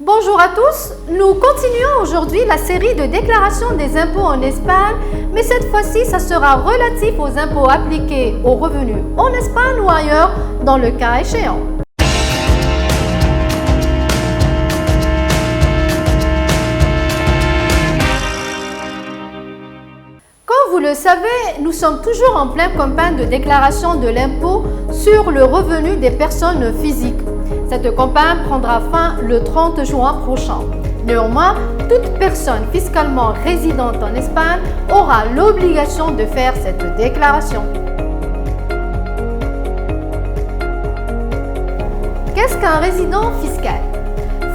Bonjour à tous, nous continuons aujourd'hui la série de déclarations des impôts en Espagne, mais cette fois-ci, ça sera relatif aux impôts appliqués aux revenus en Espagne ou ailleurs dans le cas échéant. Comme vous le savez, nous sommes toujours en pleine campagne de déclaration de l'impôt sur le revenu des personnes physiques. Cette campagne prendra fin le 30 juin prochain. Néanmoins, toute personne fiscalement résidente en Espagne aura l'obligation de faire cette déclaration. Qu'est-ce qu'un résident fiscal?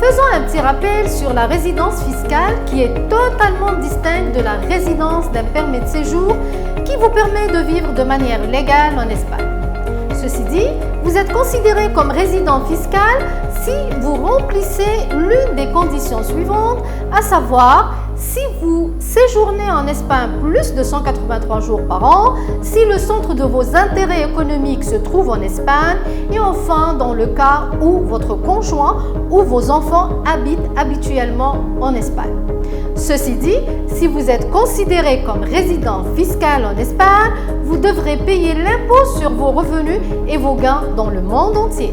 Faisons un petit rappel sur la résidence fiscale qui est totalement distincte de la résidence d'un permis de séjour qui vous permet de vivre de manière légale en Espagne. Ceci dit, vous êtes considéré comme résident fiscal si vous remplissez l'une des conditions suivantes, à savoir si vous séjournez en Espagne plus de 183 jours par an, si le centre de vos intérêts économiques se trouve en Espagne et enfin dans le cas où votre conjoint ou vos enfants habitent habituellement en Espagne. Ceci dit, si vous êtes considéré comme résident fiscal en Espagne, vous devrez payer l'impôt sur vos revenus et vos gains dans le monde entier.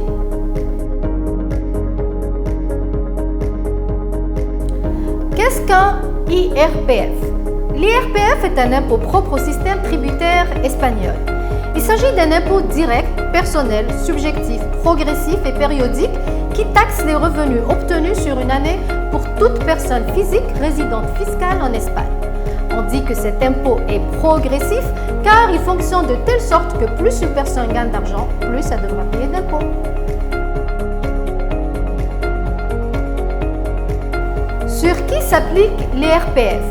Qu'est-ce qu'un IRPF? L'IRPF est un impôt propre au système tributaire espagnol. Il s'agit d'un impôt direct, personnel, subjectif, progressif et périodique qui taxe les revenus obtenus sur une année pour toute personne physique résidente fiscale en Espagne. On dit que cet impôt est progressif car il fonctionne de telle sorte que plus une personne gagne d'argent, plus elle devra payer d'impôts. Sur qui s'applique l'IRPF?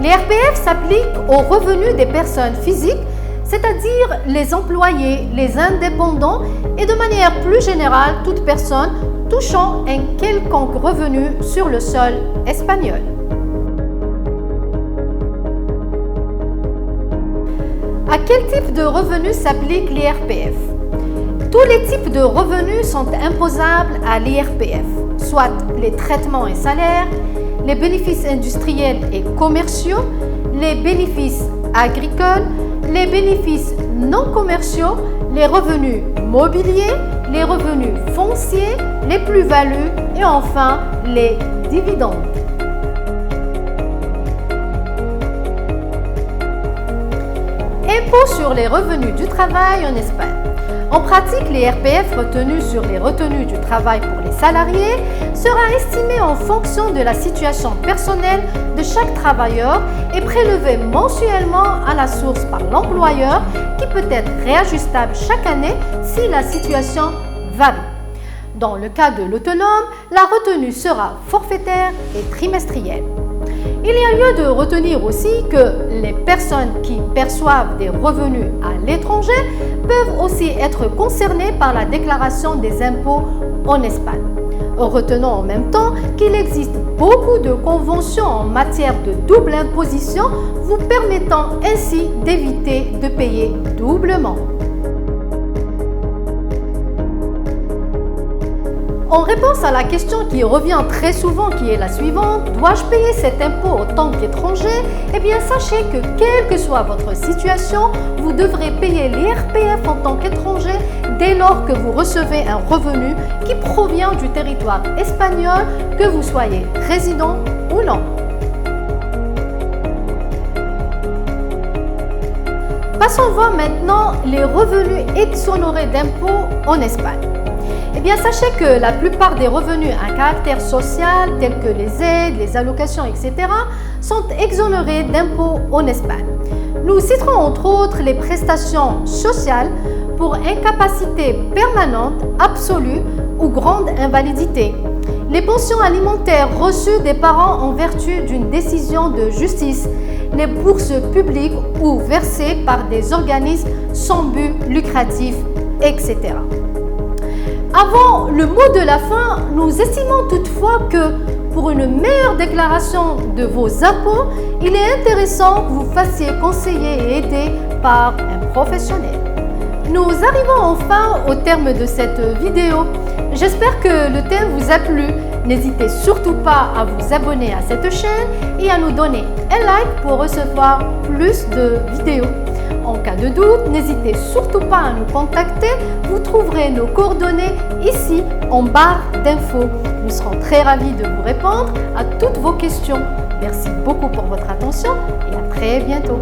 L'IRPF s'applique aux revenus des personnes physiques, c'est-à-dire les employés, les indépendants et de manière plus générale toute personne touchant un quelconque revenu sur le sol espagnol. À quel type de revenus s'applique l'IRPF? Tous les types de revenus sont imposables à l'IRPF, soit les traitements et salaires, les bénéfices industriels et commerciaux, les bénéfices agricoles, les bénéfices non commerciaux, les revenus mobiliers, les revenus fonciers, les plus-values et enfin les dividendes. Impôt sur les revenus du travail en Espagne. En pratique, l'IRPF retenu sur les retenues du travail pour les salariés sera estimé en fonction de la situation personnelle de chaque travailleur et prélevé mensuellement à la source par l'employeur qui peut être réajustable chaque année si la situation varie. Dans le cas de l'autonome, la retenue sera forfaitaire et trimestrielle. Il y a lieu de retenir aussi que les personnes qui perçoivent des revenus à l'étranger peuvent aussi être concernées par la déclaration des impôts en Espagne. Retenons en même temps qu'il existe beaucoup de conventions en matière de double imposition vous permettant ainsi d'éviter de payer doublement. En réponse à la question qui revient très souvent, qui est la suivante, dois-je payer cet impôt en tant qu'étranger? Eh bien, sachez que quelle que soit votre situation, vous devrez payer l'IRPF en tant qu'étranger dès lors que vous recevez un revenu qui provient du territoire espagnol, que vous soyez résident ou non. Passons voir maintenant les revenus exonérés d'impôts en Espagne. Eh bien, sachez que la plupart des revenus à caractère social, tels que les aides, les allocations, etc., sont exonérés d'impôts en Espagne. Nous citerons entre autres les prestations sociales pour incapacité permanente, absolue ou grande invalidité, les pensions alimentaires reçues des parents en vertu d'une décision de justice, les bourses publiques ou versées par des organismes sans but lucratif, etc. Avant le mot de la fin, nous estimons toutefois que pour une meilleure déclaration de vos impôts, il est intéressant que vous fassiez conseiller et aider par un professionnel. Nous arrivons enfin au terme de cette vidéo. J'espère que le thème vous a plu N'hésitez surtout pas à vous abonner à cette chaîne et à nous donner un like pour recevoir plus de vidéos. En cas de doute, n'hésitez surtout pas à nous contacter. Vous trouverez nos coordonnées ici en barre d'infos. Nous serons très ravis de vous répondre à toutes vos questions. Merci beaucoup pour votre attention et à très bientôt.